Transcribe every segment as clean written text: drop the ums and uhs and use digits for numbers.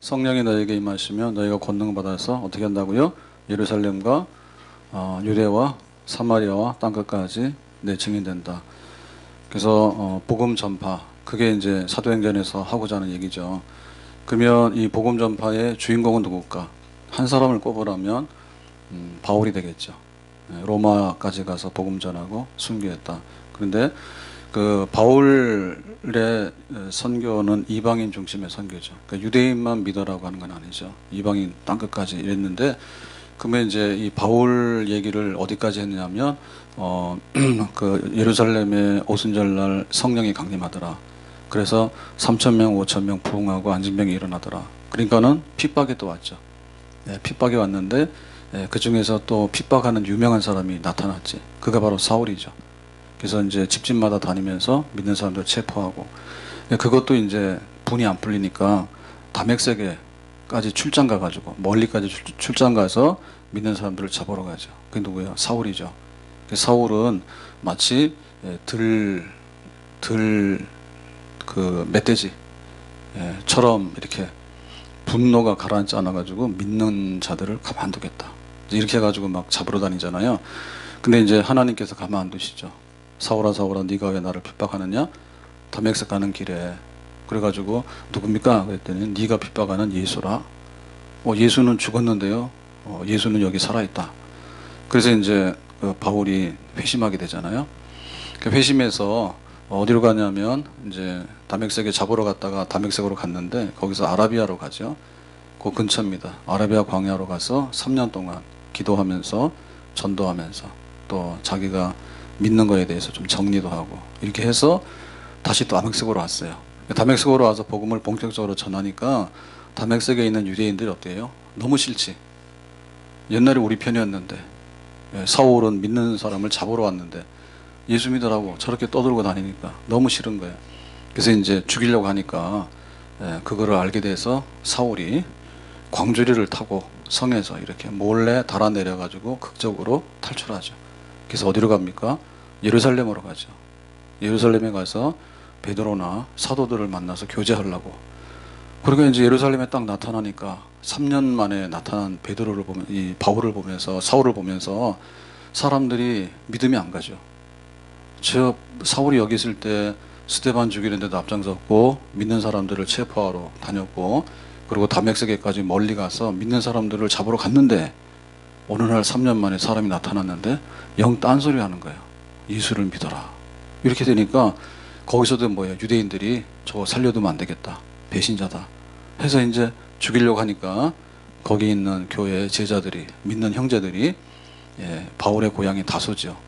성령이 너에게 임하시면 너희가 권능 받아서 어떻게 한다고요? 예루살렘과 유대와 사마리아와 땅끝까지 내 증인된다. 그래서 복음 전파, 그게 이제 사도행전에서 하고자 하는 얘기죠. 그러면 이 복음 전파의 주인공은 누굴까? 한 사람을 꼽으라면 바울이 되겠죠. 로마까지 가서 복음 전하고 순교했다. 그런데 그 바울의 선교는 이방인 중심의 선교죠. 그러니까 유대인만 믿어라고 하는 건 아니죠. 이방인 땅끝까지 이랬는데, 그러면 이제 이 바울 얘기를 어디까지 했냐면 그 예루살렘의 오순절날 성령이 강림하더라. 그래서 3,000명, 5,000명 부흥하고 안진병이 일어나더라. 그러니까는 핍박이 또 왔죠. 핍박이 왔는데 그 중에서 또 핍박하는 유명한 사람이 나타났지. 그가 바로 사울이죠. 그래서 이제 집집마다 다니면서 믿는 사람들 체포하고, 그것도 이제 분이 안 풀리니까 다맥색에까지 출장 가가지고 멀리까지 출장 가서 믿는 사람들을 잡으러 가죠. 그게 누구야? 사울이죠. 사울은 마치 그 멧돼지처럼 이렇게 분노가 가라앉지 않아가지고 믿는 자들을 가만두겠다. 이렇게 해가지고 막 잡으러 다니잖아요. 근데 이제 하나님께서 가만 안 두시죠. 사울아 사울아 네가 왜 나를 핍박하느냐? 다메섹 가는 길에. 그래가지고 누굽니까? 그랬더니 네가 핍박하는 예수라. 예수는 죽었는데요. 예수는 여기 살아있다. 그래서 이제 그 바울이 회심하게 되잖아요. 그 회심해서 어디로 가냐면 이제 다메섹에 잡으러 갔다가 다메섹으로 갔는데 거기서 아라비아로 가죠. 그 근처입니다. 아라비아 광야로 가서 3년 동안 기도하면서 전도하면서 또 자기가 믿는 거에 대해서 좀 정리도 하고 이렇게 해서 다시 또 다메섹으로 왔어요. 다메섹으로 와서 복음을 본격적으로 전하니까 다메섹에 있는 유대인들이 어때요? 너무 싫지. 옛날에 우리 편이었는데, 사울은 믿는 사람을 잡으러 왔는데 예수 믿으라고 저렇게 떠들고 다니니까 너무 싫은 거예요. 그래서 이제 죽이려고 하니까 그거를 알게 돼서 사울이 광주리를 타고 성에서 이렇게 몰래 달아내려 가지고 극적으로 탈출하죠. 그래서 어디로 갑니까? 예루살렘으로 가죠. 예루살렘에 가서 베드로나 사도들을 만나서 교제하려고. 그러니까 이제 예루살렘에 딱 나타나니까 3년 만에 나타난 베드로를 보면, 이 바울을 보면서, 사울을 보면서 사람들이 믿음이 안 가죠. 저 사울이 여기 있을 때 스데반 죽이는데도 앞장섰고 믿는 사람들을 체포하러 다녔고, 그리고 다메섹에까지 멀리 가서 믿는 사람들을 잡으러 갔는데 어느 날 3년 만에 사람이 나타났는데 영 딴소리 하는 거예요. 예수를 믿어라. 이렇게 되니까 거기서도 뭐예요? 유대인들이 저거 살려두면 안 되겠다. 배신자다. 해서 이제 죽이려고 하니까 거기 있는 교회 제자들이, 믿는 형제들이 바울의 고향이 다소죠.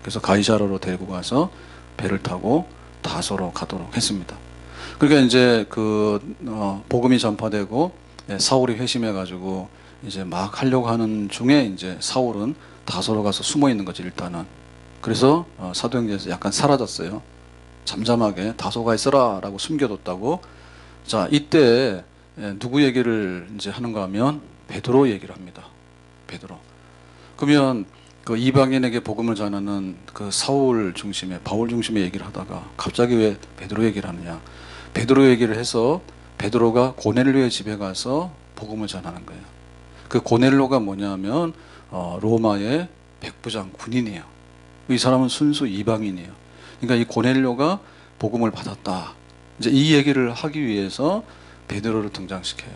그래서 가이사르로 데리고 가서 배를 타고 다소로 가도록 했습니다. 그러니까 이제 복음이 전파되고 사울이 회심해가지고 이제 막 하려고 하는 중에 이제 사울은 다소로 가서 숨어 있는 거지 일단은. 그래서 사도행전에서 약간 사라졌어요. 잠잠하게 다소가 있어라라고 숨겨뒀다고. 자, 이때 누구 얘기를 이제 하는가 하면 베드로 얘기를 합니다. 베드로. 그러면 그 이방인에게 복음을 전하는 그 사울 중심의, 바울 중심의 얘기를 하다가 갑자기 왜 베드로 얘기를 하느냐? 베드로 얘기를 해서 베드로가 고넬료의 집에 가서 복음을 전하는 거예요. 그 고넬료가 뭐냐면 로마의 백부장 군인이에요. 이 사람은 순수 이방인이에요. 그러니까 이 고넬료가 복음을 받았다. 이제 이 얘기를 하기 위해서 베드로를 등장시켜요.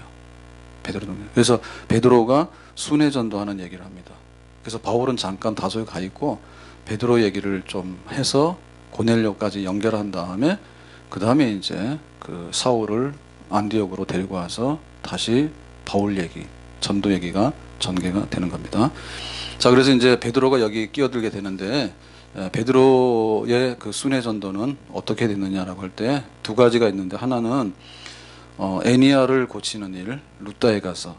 그래서 베드로가 순회 전도하는 얘기를 합니다. 그래서 바울은 잠깐 다소에 가 있고 베드로 얘기를 좀 해서 고넬료까지 연결한 다음에 그 다음에 이제 그 사울을 안디옥으로 데리고 와서 다시 바울 얘기, 전도 얘기가 전개가 되는 겁니다. 자, 그래서 이제 베드로가 여기 끼어들게 되는데 베드로의 그 순회 전도는 어떻게 됐느냐라고 할 때 두 가지가 있는데, 하나는 애니아를 고치는 일, 루다에 가서,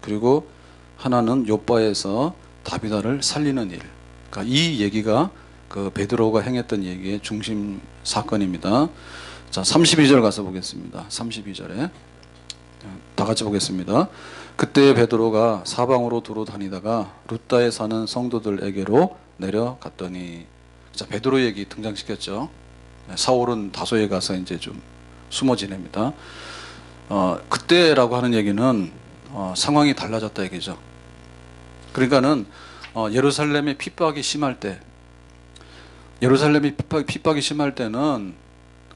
그리고 하나는 요바에서 다비다를 살리는 일. 그러니까 이 얘기가 그 베드로가 행했던 얘기의 중심 사건입니다. 자, 32절 가서 보겠습니다. 32절에 다 같이 보겠습니다. 그때 베드로가 사방으로 두루 다니다가 루다에 사는 성도들에게로 내려갔더니. 자, 베드로 얘기 등장시켰죠. 사울은 다소에 가서 이제 좀 숨어 지냅니다. 그때라고 하는 얘기는 상황이 달라졌다 얘기죠. 그러니까는 예루살렘의 핍박이 심할 때, 예루살렘이 핍박이 심할 때는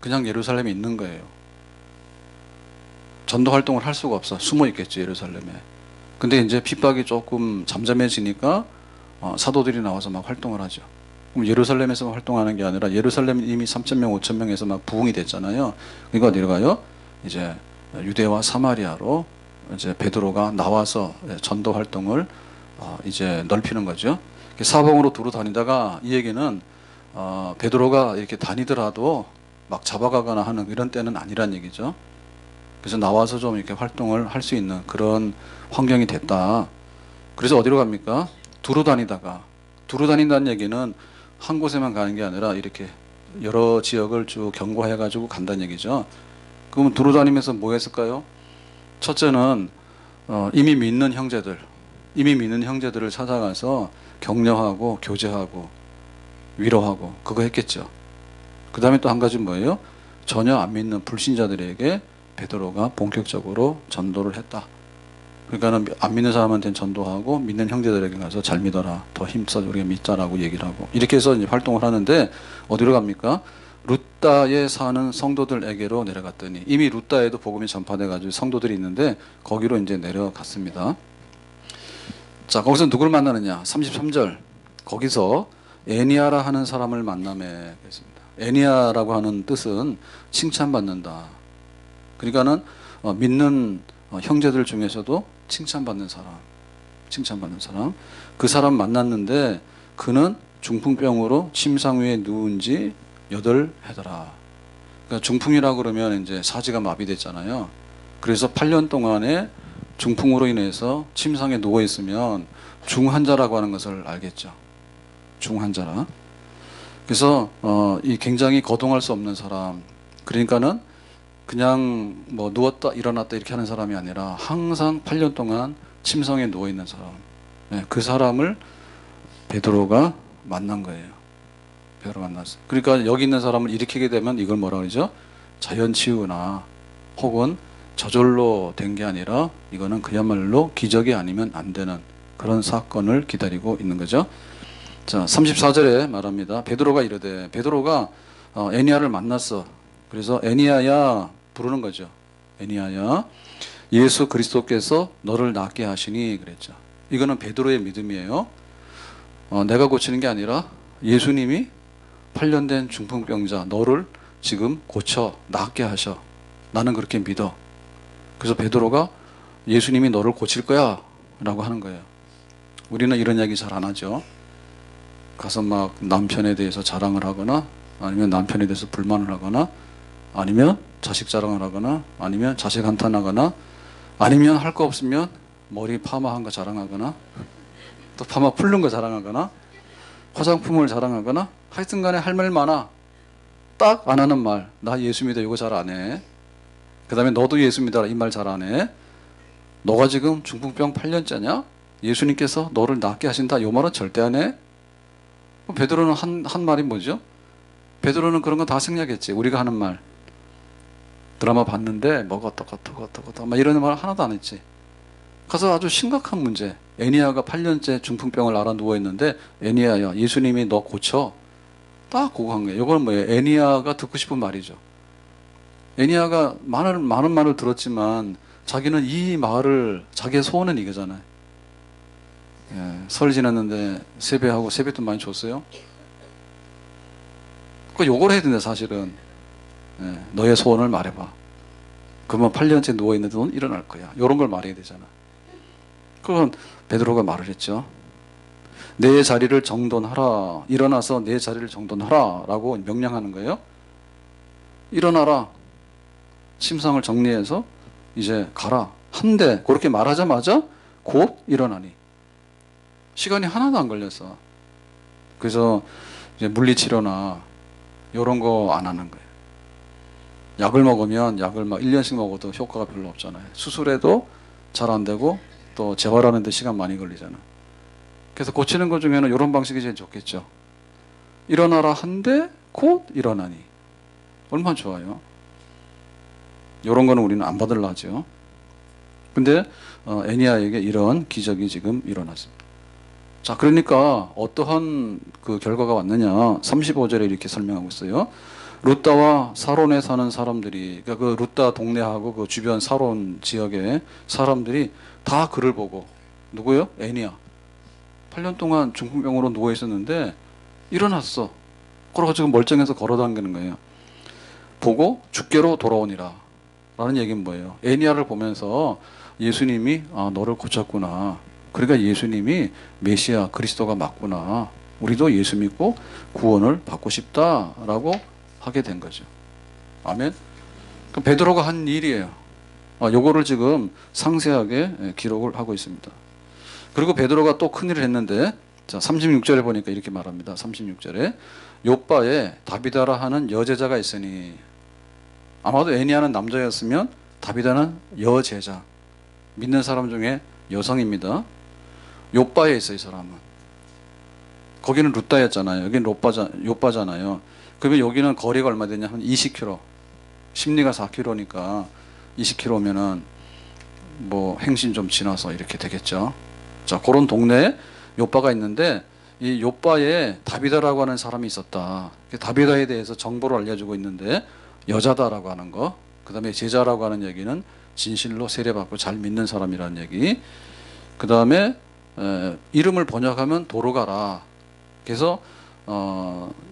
그냥 예루살렘에 있는 거예요. 전도 활동을 할 수가 없어. 숨어 있겠지, 예루살렘에. 근데 이제 핍박이 조금 잠잠해지니까 사도들이 나와서 막 활동을 하죠. 그럼 예루살렘에서만 활동하는 게 아니라 예루살렘 이미 3,000명, 5,000명에서 막 부흥이 됐잖아요. 그러니까 어디로 가요? 이제 유대와 사마리아로 이제 베드로가 나와서 전도 활동을 이제 넓히는 거죠. 사방으로 두루 다니다가 이 얘기는 베드로가 이렇게 다니더라도 막 잡아가거나 하는 이런 때는 아니란 얘기죠. 그래서 나와서 좀 이렇게 활동을 할 수 있는 그런 환경이 됐다. 그래서 어디로 갑니까? 두루 다닌다는 얘기는 한 곳에만 가는 게 아니라 이렇게 여러 지역을 쭉 경과해 가지고 간다는 얘기죠. 그러면 두루 다니면서 뭐 했을까요? 첫째는 이미 믿는 형제들을 찾아가서 격려하고 교제하고 위로하고 그거 했겠죠. 그 다음에 또 한 가지 뭐예요? 전혀 안 믿는 불신자들에게 베드로가 본격적으로 전도를 했다. 그러니까는 안 믿는 사람한테는 전도하고 믿는 형제들에게 가서 잘 믿어라, 더 힘써 우리가 믿자라고 얘기를 하고 이렇게 해서 이제 활동을 하는데 어디로 갑니까? 루따에 사는 성도들에게로 내려갔더니 이미 루따에도 복음이 전파돼 가지고 성도들이 있는데 거기로 이제 내려갔습니다. 자, 거기서 누구를 만나느냐? 33절. 거기서 애니아라 하는 사람을 만나매 했습니다. 애니아라고 하는 뜻은 칭찬받는다. 그러니까는 믿는 형제들 중에서도 칭찬받는 사람. 그 사람 만났는데 그는 중풍병으로 침상 위에 누운 지 8해더라. 그러니까 중풍이라고 그러면 이제 사지가 마비됐잖아요. 그래서 8년 동안에 중풍으로 인해서 침상에 누워 있으면 중환자라고 하는 것을 알겠죠. 중환자라. 그래서 이 굉장히 거동할 수 없는 사람. 그러니까는 그냥 뭐 누웠다 일어났다 이렇게 하는 사람이 아니라 항상 8년 동안 침상에 누워 있는 사람. 네, 그 사람을 베드로가 만난 거예요. 베드로 만났어요. 그러니까 여기 있는 사람을 일으키게 되면 이걸 뭐라 그러죠? 자연치유나 혹은 저절로 된 게 아니라 이거는 그야말로 기적이 아니면 안 되는 그런 사건을 기다리고 있는 거죠. 자, 34절에 말합니다. 베드로가 이르되, 베드로가 애니아를 만났어. 그래서 애니아야 부르는 거죠. 애니아야, 예수 그리스도께서 너를 낫게 하시니 그랬죠. 이거는 베드로의 믿음이에요. 내가 고치는 게 아니라 예수님이 8년 된 중풍병자 너를 지금 고쳐 낫게 하셔. 나는 그렇게 믿어. 그래서 베드로가 예수님이 너를 고칠 거야 라고 하는 거예요. 우리는 이런 이야기 잘 안 하죠. 가서 막 남편에 대해서 자랑을 하거나 아니면 남편에 대해서 불만을 하거나 아니면 자식 자랑을 하거나 아니면 자식 한탄하거나 아니면 할 거 없으면 머리 파마한 거 자랑하거나 또 파마 풀른 거 자랑하거나 화장품을 자랑하거나 하여튼 간에 할 말 많아. 딱 안 하는 말. 나 예수 믿어 이거 잘 안 해. 그 다음에 너도 예수 믿어라 이 말 잘 안 해. 너가 지금 중풍병 8년째냐? 예수님께서 너를 낫게 하신다 이 말은 절대 안 해. 베드로는 한 말이 뭐죠? 베드로는 그런 거 다 생략했지. 우리가 하는 말. 드라마 봤는데 뭐가 어떡 막 이런 말 하나도 안 했지. 가서 아주 심각한 문제. 애니아가 8년째 중풍병을 앓아 누워있는데 애니아야 예수님이 너 고쳐. 딱 그거 한 거예요. 이건 뭐예요? 애니아가 듣고 싶은 말이죠. 애니아가 많은 말을 들었지만 자기는 이 말을 자기의 소원은 이거잖아요. 예, 설 지났는데 세배하고 세뱃돈 많이 줬어요? 그 요걸 해야 된다 사실은. 예, 너의 소원을 말해봐. 그러면 8년째 누워있는데 넌 일어날 거야. 요런 걸 말해야 되잖아. 그건 베드로가 말을 했죠. 내 자리를 정돈하라. 일어나서 내 자리를 정돈하라 라고 명령하는 거예요. 일어나라. 침상을 정리해서 이제 가라. 한데 그렇게 말하자마자 곧 일어나니. 시간이 하나도 안 걸렸어. 그래서 이제 물리치료나 이런 거 안 하는 거예요. 약을 먹으면 약을 막 1년씩 먹어도 효과가 별로 없잖아요. 수술해도 잘 안 되고 또 재활하는 데 시간 많이 걸리잖아. 그래서 고치는 것 중에는 이런 방식이 제일 좋겠죠. 일어나라 한데 곧 일어나니. 얼마나 좋아요. 이런 거는 우리는 안 받으려 하죠. 근데 애니아에게 이런 기적이 지금 일어났습니다. 자, 그러니까 어떠한 그 결과가 왔느냐? 35절에 이렇게 설명하고 있어요. 루따와 사론에 사는 사람들이, 그러니까 그 루따 동네하고 그 주변 사론 지역의 사람들이 다 그를 보고, 누구요? 애니아. 8년 동안 중풍병으로 누워 있었는데 일어났어. 그래가지고 멀쩡해서 걸어 다니는 거예요. 보고 죽게로 돌아오니라. 라는 얘기는 뭐예요? 애니아를 보면서 예수님이 너를 고쳤구나. 그러니까 예수님이 메시아 그리스도가 맞구나. 우리도 예수 믿고 구원을 받고 싶다라고 하게 된 거죠. 아멘. 베드로가 한 일이에요. 요거를 지금 상세하게 기록을 하고 있습니다. 그리고 베드로가 또 큰일을 했는데, 자, 36절에 보니까 이렇게 말합니다. 36절에 요바에 다비다라 하는 여제자가 있으니, 아마도 애니아는 남자였으면 다비다는 여제자, 믿는 사람 중에 여성입니다. 요바에 있어요, 이 사람은. 거기는 루따였잖아요. 여기는 요바잖아요. 그러면 여기는 거리가 얼마 되냐? 한 20km. 심리가 4km니까 20km면은 뭐 행신 좀 지나서 이렇게 되겠죠. 자, 그런 동네에 요바가 있는데, 이 요바에 다비다라고 하는 사람이 있었다. 다비다에 대해서 정보를 알려주고 있는데, 여자다라고 하는 거, 그 다음에 제자라고 하는 얘기는 진실로 세례받고 잘 믿는 사람이라는 얘기, 그 다음에 이름을 번역하면 도로가라. 그래서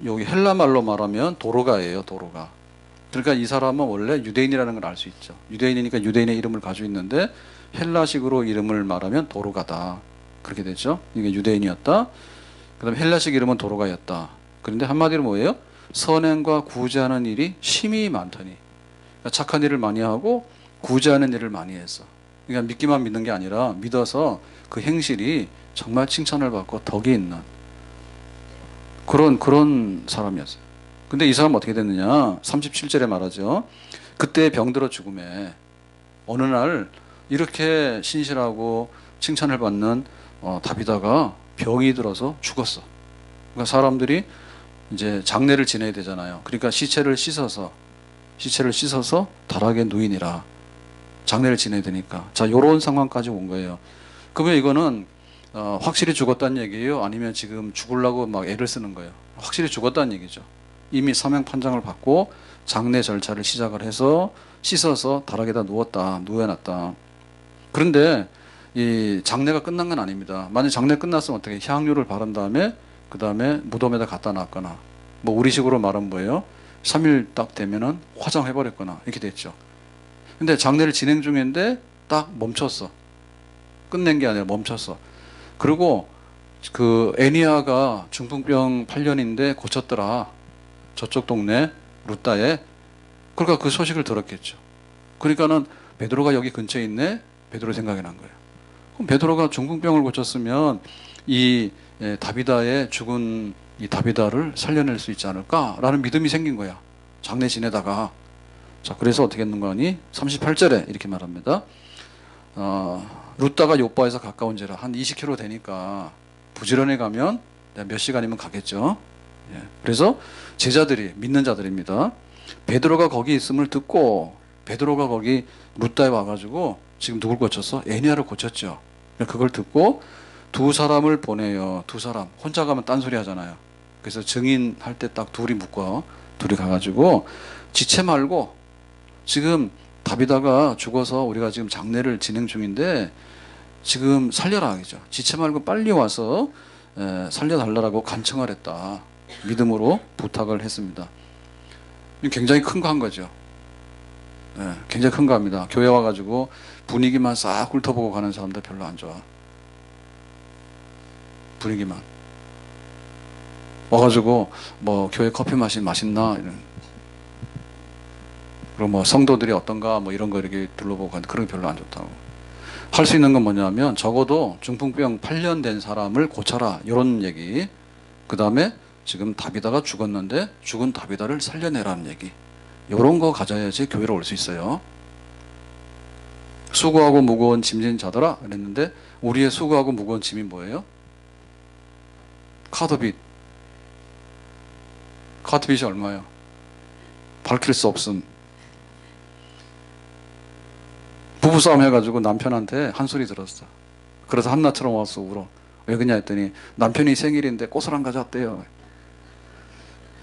여기 헬라 말로 말하면 도로가예요, 도로가. 그러니까 이 사람은 원래 유대인이라는 걸 알 수 있죠. 유대인이니까 유대인의 이름을 가지고 있는데 헬라식으로 이름을 말하면 도로가다. 그렇게 되죠. 이게 유대인이었다. 그 다음에 헬라식 이름은 도로가였다. 그런데 한마디로 뭐예요? 선행과 구제하는 일이 심히 많더니. 그러니까 착한 일을 많이 하고 구제하는 일을 많이 했어. 그러니까 믿기만 믿는 게 아니라 믿어서 그 행실이 정말 칭찬을 받고 덕이 있는 그런 사람이었어요. 근데 이 사람은 어떻게 됐느냐? 37절에 말하죠. 그때 병들어 죽음에 어느 날 이렇게 신실하고 칭찬을 받는 다비다가 병이 들어서 죽었어. 그러니까 사람들이 이제 장례를 지내야 되잖아요. 그러니까 시체를 씻어서 다락에 누이니라. 장례를 지내야 되니까. 자, 요런 상황까지 온 거예요. 그러면 이거는 확실히 죽었다는 얘기예요? 아니면 지금 죽으려고 막 애를 쓰는 거예요? 확실히 죽었다는 얘기죠. 이미 사명 판정을 받고 장례 절차를 시작을 해서 씻어서 다락에다 누워놨다. 그런데 이 장례가 끝난 건 아닙니다. 만약 장례 끝났으면 어떻게 향유를 바른 다음에 그 다음에 무덤에다 갖다 놨거나, 뭐 우리식으로 말하면 뭐예요? 3일 딱 되면은 화장해버렸거나 이렇게 됐죠. 근데 장례를 진행 중인데 딱 멈췄어. 끝낸 게 아니라 멈췄어. 그리고 그 애니아가 중풍병 8년인데 고쳤더라. 저쪽 동네 루따에. 그러니까 그 소식을 들었겠죠. 그러니까는 베드로가 여기 근처에 있네. 베드로 생각이 난 거예요. 그럼 베드로가 중풍병을 고쳤으면 이 다비다의 죽은 이 다비다를 살려낼 수 있지 않을까라는 믿음이 생긴 거야. 장례 지내다가. 자, 그래서 어떻게 했는가 하니 38절에 이렇게 말합니다. 루따가 요바에서 가까운지라 한 20km 되니까 부지런히 가면 몇 시간이면 가겠죠. 예. 그래서 제자들이, 믿는 자들입니다. 베드로가 거기 있음을 듣고 베드로가 거기 루따에 와가지고 지금 누굴 고쳤어? 애니아를 고쳤죠. 그걸 듣고 두 사람을 보내요. 두 사람. 혼자 가면 딴소리 하잖아요. 그래서 증인할 때 딱 둘이 묶어. 둘이 가가지고 지체 말고 지금 다비다가 죽어서 우리가 지금 장례를 진행 중인데 지금 살려라 하겠죠. 지체 말고 빨리 와서 살려달라고 간청을 했다. 믿음으로 부탁을 했습니다. 굉장히 큰 거 한 거죠. 굉장히 큰 거 합니다. 교회 와가지고 분위기만 싹 훑어보고 가는 사람들 별로 안 좋아. 분위기만. 와가지고 뭐 교회 커피 맛있나 이런. 그리고 뭐 성도들이 어떤가 뭐 이런 거 이렇게 둘러보고 가는데 그런 게 별로 안 좋다고. 할 수 있는 건 뭐냐면 적어도 중풍병 8년 된 사람을 고쳐라 이런 얘기. 그 다음에 지금 다비다가 죽었는데 죽은 다비다를 살려내라는 얘기. 이런 거 가져야지 교회로 올 수 있어요. 수고하고 무거운 짐진 자들아 그랬는데 우리의 수고하고 무거운 짐이 뭐예요? 카드빚. 카드빚이 얼마예요? 밝힐 수 없음. 부부싸움 해가지고 남편한테 한 소리 들었어. 그래서 한나처럼 와서 울어. 왜 그러냐 했더니 남편이 생일인데 꽃을 안 가져왔대요.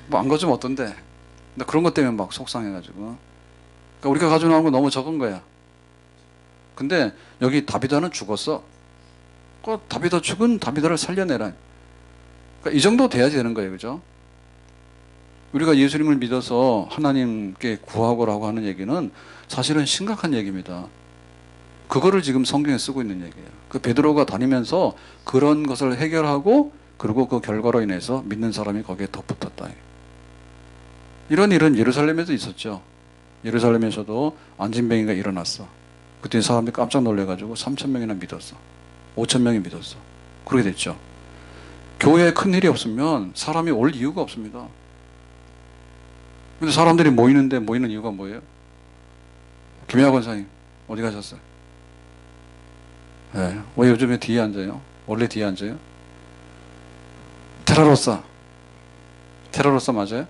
뭐 안 가져오면 어떤데? 근데 그런 것 때문에 막 속상해가지고. 그러니까 우리가 가지고 나온 건 너무 적은 거야. 근데 여기 다비다는 죽었어. 그 다비다 죽은 다비다를 살려내라. 그러니까 이 정도 돼야지 되는 거예요. 그죠? 우리가 예수님을 믿어서 하나님께 구하고라고 하는 얘기는 사실은 심각한 얘기입니다. 그거를 지금 성경에 쓰고 있는 얘기예요. 그 베드로가 다니면서 그런 것을 해결하고 그리고 그 결과로 인해서 믿는 사람이 거기에 더 붙었다. 이런 일은 예루살렘에도 있었죠. 예루살렘에서도 안진뱅이가 일어났어. 그때 사람들이 깜짝 놀래가지고 3,000명이나 믿었어. 5,000명이 믿었어. 그렇게 됐죠. 교회에 큰일이 없으면 사람이 올 이유가 없습니다. 근데 사람들이 모이는데 모이는 이유가 뭐예요? 김혜아 권사님 어디 가셨어요? 네. 왜 요즘에 뒤에 앉아요? 원래 뒤에 앉아요? 테라로사 맞아요?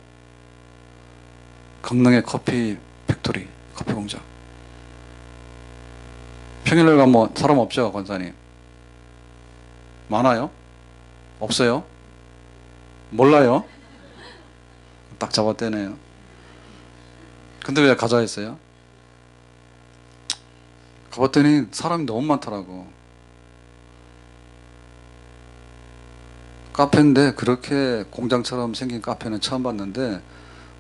강릉의 커피 팩토리, 커피 공장. 평일날 가면 사람 없죠, 권사님? 많아요? 없어요? 몰라요? 딱 잡아떼네요. 근데 왜 가자 했어요? 가봤더니 사람이 너무 많더라고. 카페인데 그렇게 공장처럼 생긴 카페는 처음 봤는데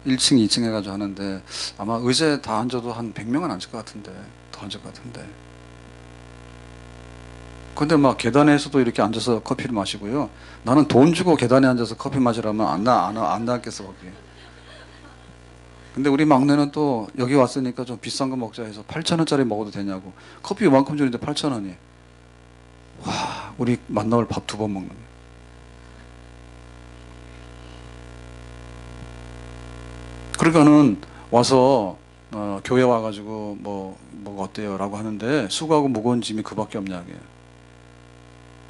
1층, 2층 해가지고 하는데 아마 의자에 다 앉아도 한 100명은 앉을 것 같은데 더 앉을 것 같은데 근데 막 계단에서도 이렇게 앉아서 커피를 마시고요. 나는 돈 주고 계단에 앉아서 커피 마시라면 안 나왔겠어 거기. 근데 우리 막내는 또 여기 왔으니까 좀 비싼 거 먹자 해서 8,000원짜리 먹어도 되냐고. 커피 이만큼 주는데 8,000원이. 와, 우리 만나올 밥 2번 먹는 거예요. 그러니까는 와서 교회 와가지고 뭐가 어때요? 라고 하는데 수고하고 무거운 짐이 그밖에 없냐고요.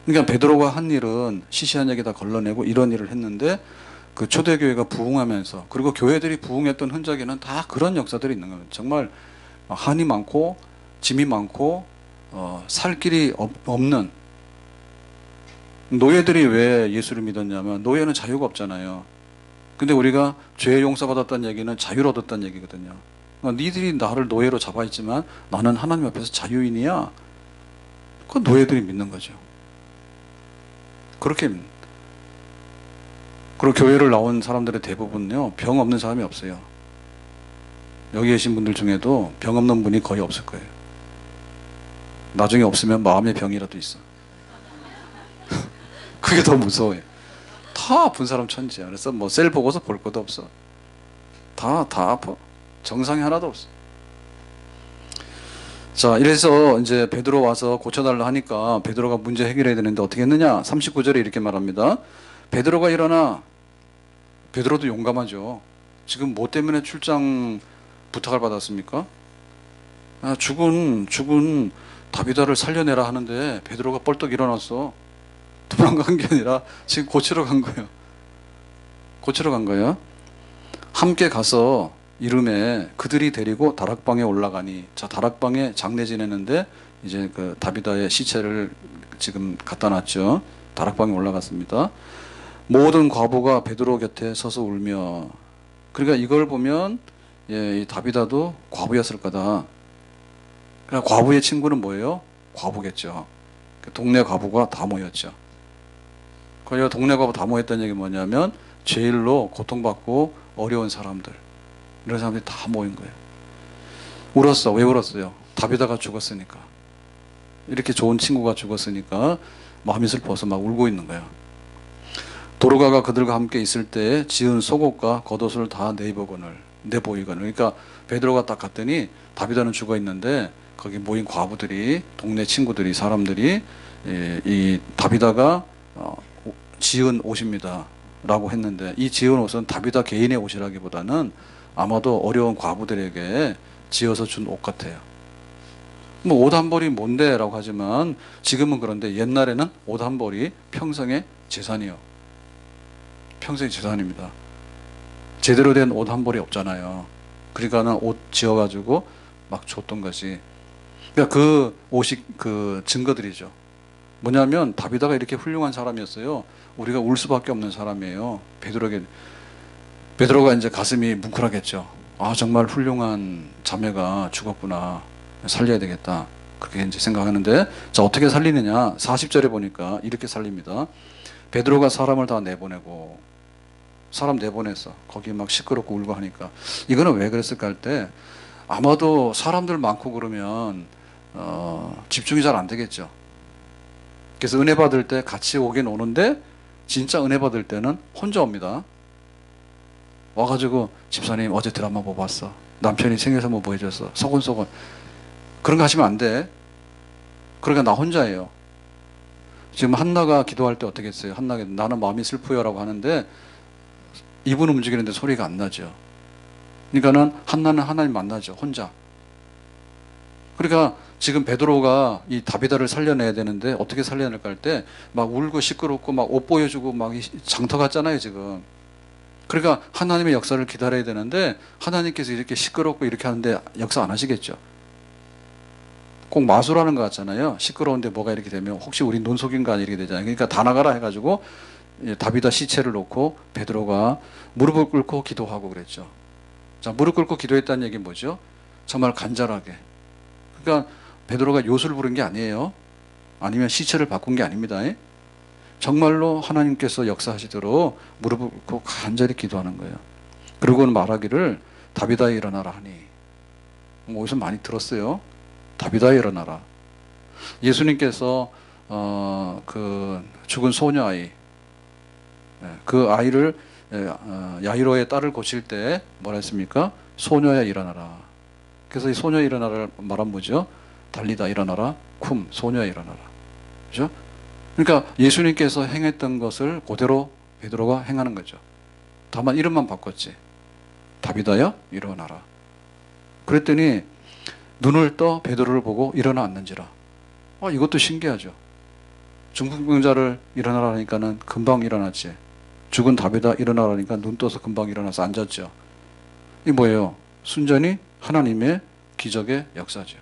그러니까 베드로가 한 일은 시시한 얘기 다 걸러내고 이런 일을 했는데 그 초대교회가 부흥하면서 그리고 교회들이 부흥했던 흔적에는 다 그런 역사들이 있는 거예요. 정말 한이 많고 짐이 많고 살 길이 없는 노예들이 왜 예수를 믿었냐면 노예는 자유가 없잖아요. 근데 우리가 죄 용서받았다는 얘기는 자유를 얻었다는 얘기거든요. 니들이 나를 노예로 잡아있지만 나는 하나님 앞에서 자유인이야. 그 노예들이 믿는 거죠. 그렇게 그리고 교회를 나온 사람들의 대부분요 병 없는 사람이 없어요. 여기 계신 분들 중에도 병 없는 분이 거의 없을 거예요. 나중에 없으면 마음의 병이라도 있어. 그게 더 무서워요. 다 아픈 사람 천지야. 그래서 뭐 셀 보고서 볼 것도 없어. 다 아파. 정상이 하나도 없어. 자, 이래서 이제 베드로 와서 고쳐달라 하니까 베드로가 문제 해결해야 되는데 어떻게 했느냐? 39절에 이렇게 말합니다. 베드로가 일어나. 베드로도 용감하죠. 지금 뭐 때문에 출장 부탁을 받았습니까? 죽은 다비다를 살려내라 하는데 베드로가 벌떡 일어났어. 도망간 게 아니라 지금 고치러 간 거예요. 고치러 간 거예요. 함께 가서 이름에 그들이 데리고 다락방에 올라가니, 자, 다락방에 장례 지내는데 이제 그 다비다의 시체를 지금 갖다 놨죠. 다락방에 올라갔습니다. 모든 과부가 베드로 곁에 서서 울며, 그러니까 이걸 보면 이 다비다도 과부였을 거다. 그러니까 과부의 친구는 뭐예요? 과부겠죠. 동네 과부가 다 모였죠. 그러니까 동네 과부 다 모였다는 얘기 뭐냐면 제일로 고통받고 어려운 사람들, 이런 사람들이 다 모인 거예요. 울었어. 왜 울었어요? 다비다가 죽었으니까. 이렇게 좋은 친구가 죽었으니까 마음이 슬퍼서 막 울고 있는 거야. 도르가가 그들과 함께 있을 때 지은 속옷과 겉옷을 다 내보이거늘. 그러니까 베드로가 딱 갔더니 다비다는 죽어 있는데 거기 모인 과부들이, 동네 친구들이, 사람들이 이 다비다가 지은 옷입니다 라고 했는데, 이 지은 옷은 다비다 개인의 옷이라기보다는 아마도 어려운 과부들에게 지어서 준 옷 같아요. 뭐 옷 한 벌이 뭔데 라고 하지만 지금은 그런데 옛날에는 옷 한 벌이 평생의 재산이요. 평생 재산입니다. 제대로 된 옷 한 벌이 없잖아요. 그러니까는 옷 지어가지고 막 줬던 것이. 그러니까 그 오직 그 증거들이죠. 뭐냐면 다비다가 이렇게 훌륭한 사람이었어요. 우리가 울 수밖에 없는 사람이에요. 베드로가 이제 가슴이 뭉클하겠죠. 아, 정말 훌륭한 자매가 죽었구나. 살려야 되겠다. 그렇게 이제 생각하는데, 자, 어떻게 살리느냐? 40절에 보니까 이렇게 살립니다. 베드로가 사람을 다 내보내고, 사람 내보냈어. 거기 막 시끄럽고 울고 하니까. 이거는 왜 그랬을까 할 때, 아마도 사람들 많고 그러면, 집중이 잘 안 되겠죠. 그래서 은혜 받을 때 같이 오긴 오는데, 진짜 은혜 받을 때는 혼자 옵니다. 와가지고, 집사님 어제 드라마 뭐 봤어? 남편이 생일선물 뭐 해줬어? 소곤소곤. 그런 거 하시면 안 돼. 그러니까 나 혼자예요. 지금 한나가 기도할 때 어떻게 했어요? 한나가 나는 마음이 슬프요라고 하는데 입은 움직이는데 소리가 안 나죠. 그러니까는 한나는 하나님 만나죠. 혼자. 그러니까 지금 베드로가 이 다비다를 살려내야 되는데 어떻게 살려낼까 할 때 막 울고 시끄럽고 막 옷 보여주고 막 장터 같잖아요 지금. 그러니까 하나님의 역사를 기다려야 되는데 하나님께서 이렇게 시끄럽고 이렇게 하는데 역사 안 하시겠죠. 꼭 마술하는 것 같잖아요. 시끄러운데 뭐가 이렇게 되면 혹시 우리 눈 속인가 이렇게 되잖아요. 그러니까 다 나가라 해가지고 다비다 시체를 놓고 베드로가 무릎을 꿇고 기도하고 그랬죠. 자, 무릎 꿇고 기도했다는 얘기는 뭐죠? 정말 간절하게. 그러니까 베드로가 요술을 부른 게 아니에요. 아니면 시체를 바꾼 게 아닙니다. 정말로 하나님께서 역사하시도록 무릎을 꿇고 간절히 기도하는 거예요. 그리고는 말하기를 다비다 일어나라 하니. 뭐 어디서 많이 들었어요. 다비다 일어나라. 예수님께서 그 죽은 소녀 아이, 그 아이를 야이로의 딸을 고칠 때 뭐라 했습니까? 소녀야 일어나라. 그래서 이 소녀 일어나라를 말한 뭐죠? 달리다 일어나라, 쿰 소녀야 일어나라. 그죠? 그러니까 예수님께서 행했던 것을 그대로 베드로가 행하는 거죠. 다만 이름만 바꿨지. 다비다야 일어나라. 그랬더니 눈을 떠 베드로를 보고 일어나 앉는지라. 이것도 신기하죠. 중풍병자를 일어나라 하니까는 금방 일어났지. 죽은 다비다 일어나라니까 눈 떠서 금방 일어나서 앉았죠. 이 뭐예요? 순전히 하나님의 기적의 역사죠.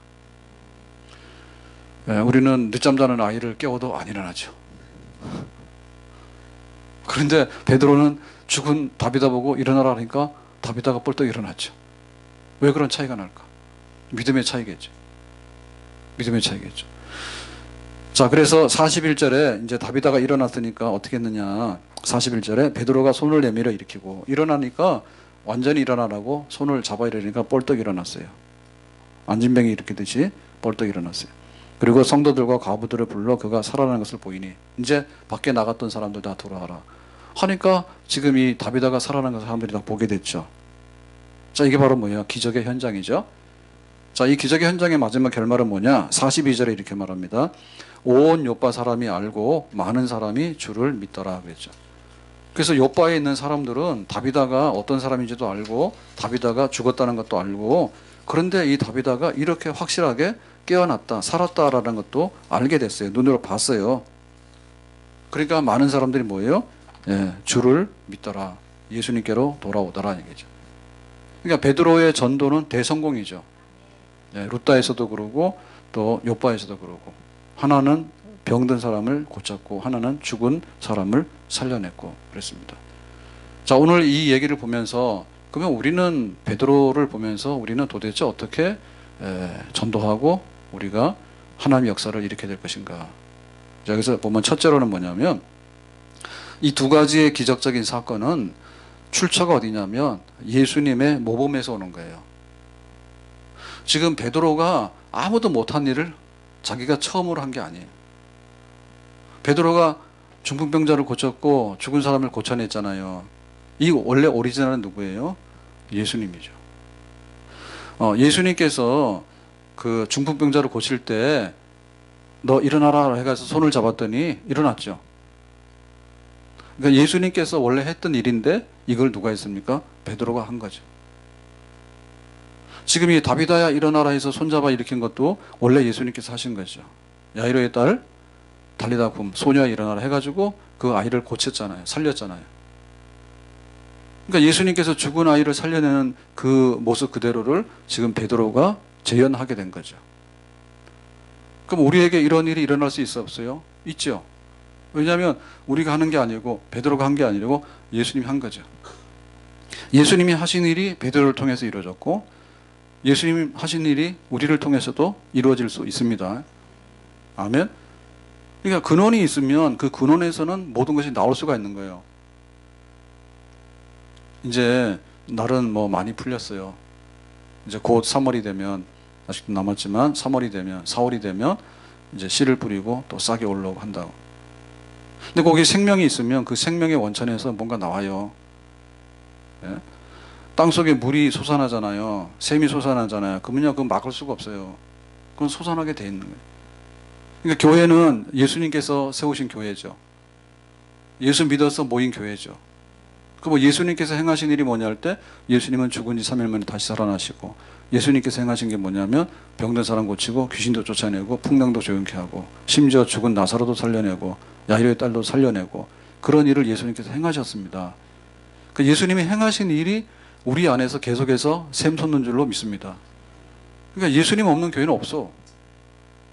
우리는 늦잠 자는 아이를 깨워도 안 일어나죠. 그런데 베드로는 죽은 다비다 보고 일어나라 하니까 다비다가 뻘떡 일어났죠. 왜 그런 차이가 날까? 믿음의 차이겠죠. 믿음의 차이겠죠. 자, 그래서 41절에 이제 다비다가 일어났으니까 어떻게 했느냐. 41절에 베드로가 손을 내밀어 일으키고 일어나니까 완전히 일어나라고 손을 잡아 이러니까 뻘떡 일어났어요. 안진뱅이 일으키듯이 뻘떡 일어났어요. 그리고 성도들과 과부들을 불러 그가 살아나는 것을 보이니 이제 밖에 나갔던 사람들 다 돌아와라 하니까 지금 이 다비다가 살아나는 것을 사람들이 다 보게 됐죠. 자, 이게 바로 뭐야? 기적의 현장이죠. 자, 이 기적의 현장의 마지막 결말은 뭐냐? 42절에 이렇게 말합니다. 온 요빠 사람이 알고 많은 사람이 주를 믿더라 그랬죠. 그래서 요빠에 있는 사람들은 다비다가 어떤 사람인지도 알고 다비다가 죽었다는 것도 알고, 그런데 이 다비다가 이렇게 확실하게 깨어났다, 살았다라는 것도 알게 됐어요. 눈으로 봤어요. 그러니까 많은 사람들이 뭐예요? 주를 믿더라. 예수님께로 돌아오더라 얘기죠. 그러니까 베드로의 전도는 대성공이죠. 루다에서도 그러고 또 요빠에서도 그러고, 하나는 병든 사람을 고쳤고 하나는 죽은 사람을 살려냈고 그랬습니다. 자, 오늘 이 얘기를 보면서 그러면 우리는 베드로를 보면서 우리는 도대체 어떻게 전도하고 우리가 하나님의 역사를 일으켜야 될 것인가. 자, 여기서 보면 첫째로는 뭐냐면 이 두 가지의 기적적인 사건은 출처가 어디냐면 예수님의 모범에서 오는 거예요. 지금 베드로가 아무도 못한 일을 자기가 처음으로 한 게 아니에요. 베드로가 중풍병자를 고쳤고 죽은 사람을 고쳐냈잖아요. 이 원래 오리지널은 누구예요? 예수님이죠. 예수님께서 그 중풍병자를 고칠 때 너 일어나라 해가지고 손을 잡았더니 일어났죠. 그러니까 예수님께서 원래 했던 일인데 이걸 누가 했습니까? 베드로가 한 거죠. 지금 이 다비다야 일어나라 해서 손잡아 일으킨 것도 원래 예수님께서 하신 거죠. 야이로의 딸 달리다 쿰 소녀야 일어나라 해가지고 그 아이를 고쳤잖아요. 살렸잖아요. 그러니까 예수님께서 죽은 아이를 살려내는 그 모습 그대로를 지금 베드로가 재현하게 된 거죠. 그럼 우리에게 이런 일이 일어날 수 있어 없어요? 있죠. 왜냐하면 우리가 하는 게 아니고 베드로가 한 게 아니고 예수님이 한 거죠. 예수님이 하신 일이 베드로를 통해서 이루어졌고 예수님이 하신 일이 우리를 통해서도 이루어질 수 있습니다. 아멘. 그러니까 근원이 있으면 그 근원에서는 모든 것이 나올 수가 있는 거예요. 이제 날은 뭐 많이 풀렸어요. 이제 곧 3월이 되면, 아직도 남았지만 3월이 되면, 4월이 되면 이제 씨를 뿌리고 또 싹이 올라오고 한다고. 근데 거기 생명이 있으면 그 생명의 원천에서 뭔가 나와요. 예? 땅속에 물이 솟아나잖아요. 샘이 솟아나잖아요. 그러면요, 그건 막을 수가 없어요. 그건 솟아나게 돼 있는 거예요. 그러니까 교회는 예수님께서 세우신 교회죠. 예수 믿어서 모인 교회죠. 그 뭐 예수님께서 행하신 일이 뭐냐 할 때 예수님은 죽은 지 3일 만에 다시 살아나시고 예수님께서 행하신 게 뭐냐면 병든 사람 고치고 귀신도 쫓아내고 풍랑도 조용케 하고 심지어 죽은 나사로도 살려내고 야이로의 딸도 살려내고 그런 일을 예수님께서 행하셨습니다. 그 예수님이 행하신 일이 우리 안에서 계속해서 샘솟는 줄로 믿습니다. 그러니까 예수님 없는 교회는 없어.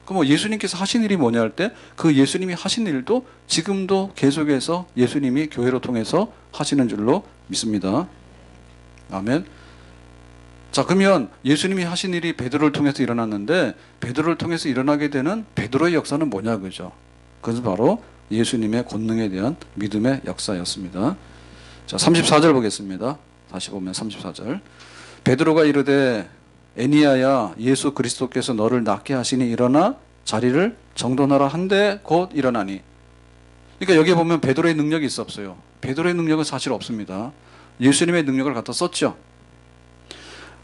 그럼 뭐 예수님께서 하신 일이 뭐냐 할 때 그 예수님이 하신 일도 지금도 계속해서 예수님이 교회로 통해서 하시는 줄로 믿습니다. 아멘. 자, 그러면 예수님이 하신 일이 베드로를 통해서 일어났는데 베드로를 통해서 일어나게 되는 베드로의 역사는 뭐냐 그죠? 그것은 바로 예수님의 권능에 대한 믿음의 역사였습니다. 자, 34절 보겠습니다. 다시 보면 34절. 베드로가 이르되 애니야야 예수 그리스도께서 너를 낫게 하시니 일어나 자리를 정돈하라 한데 곧 일어나니. 그러니까 여기에 보면 베드로의 능력이 있어 없어요? 베드로의 능력은 사실 없습니다. 예수님의 능력을 갖다 썼죠.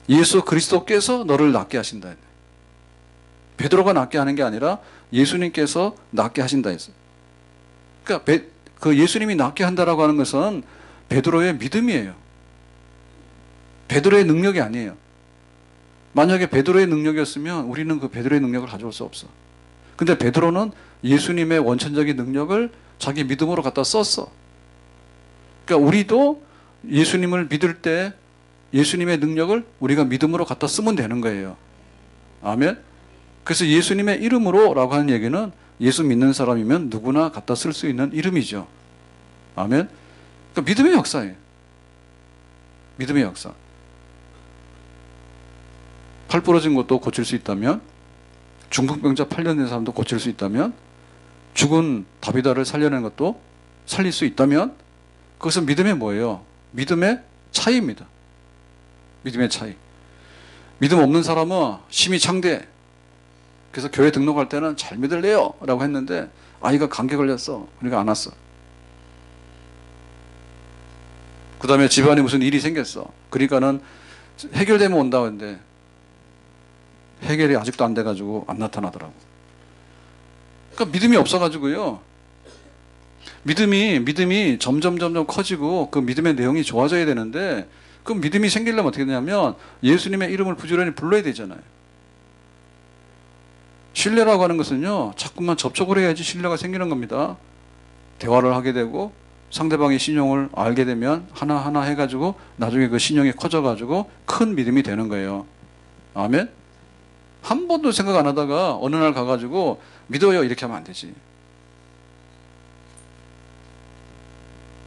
예수 그리스도께서 너를 낫게 하신다. 베드로가 낫게 하는 게 아니라 예수님께서 낫게 하신다 했어요. 그러니까 그 예수님이 낫게 한다라고 하는 것은 베드로의 믿음이에요. 베드로의 능력이 아니에요. 만약에 베드로의 능력이었으면 우리는 그 베드로의 능력을 가져올 수 없어. 근데 베드로는 예수님의 원천적인 능력을 자기 믿음으로 갖다 썼어. 그러니까 우리도 예수님을 믿을 때 예수님의 능력을 우리가 믿음으로 갖다 쓰면 되는 거예요. 아멘. 그래서 예수님의 이름으로 라고 하는 얘기는 예수 믿는 사람이면 누구나 갖다 쓸 수 있는 이름이죠. 아멘. 그러니까 믿음의 역사예요. 믿음의 역사. 팔 부러진 것도 고칠 수 있다면, 중풍병자 8년 된 사람도 고칠 수 있다면, 죽은 다비다를 살려내는 것도 살릴 수 있다면, 그것은 믿음의 뭐예요? 믿음의 차이입니다. 믿음의 차이. 믿음 없는 사람은 심히 창대. 그래서 교회 등록할 때는 잘 믿을래요 라고 했는데 아이가 감기 걸렸어. 그러니까 안 왔어. 그 다음에 집안에 무슨 일이 생겼어. 그러니까는 해결되면 온다고 했는데 해결이 아직도 안 돼가지고 안 나타나더라고. 그러니까 믿음이 없어가지고요. 믿음이 점점 커지고 그 믿음의 내용이 좋아져야 되는데 그 믿음이 생기려면 어떻게 되냐면 예수님의 이름을 부지런히 불러야 되잖아요. 신뢰라고 하는 것은요, 자꾸만 접촉을 해야지 신뢰가 생기는 겁니다. 대화를 하게 되고 상대방의 신용을 알게 되면 하나하나 해가지고 나중에 그 신용이 커져가지고 큰 믿음이 되는 거예요. 아멘? 한 번도 생각 안 하다가 어느 날 가가지고 믿어요 이렇게 하면 안 되지.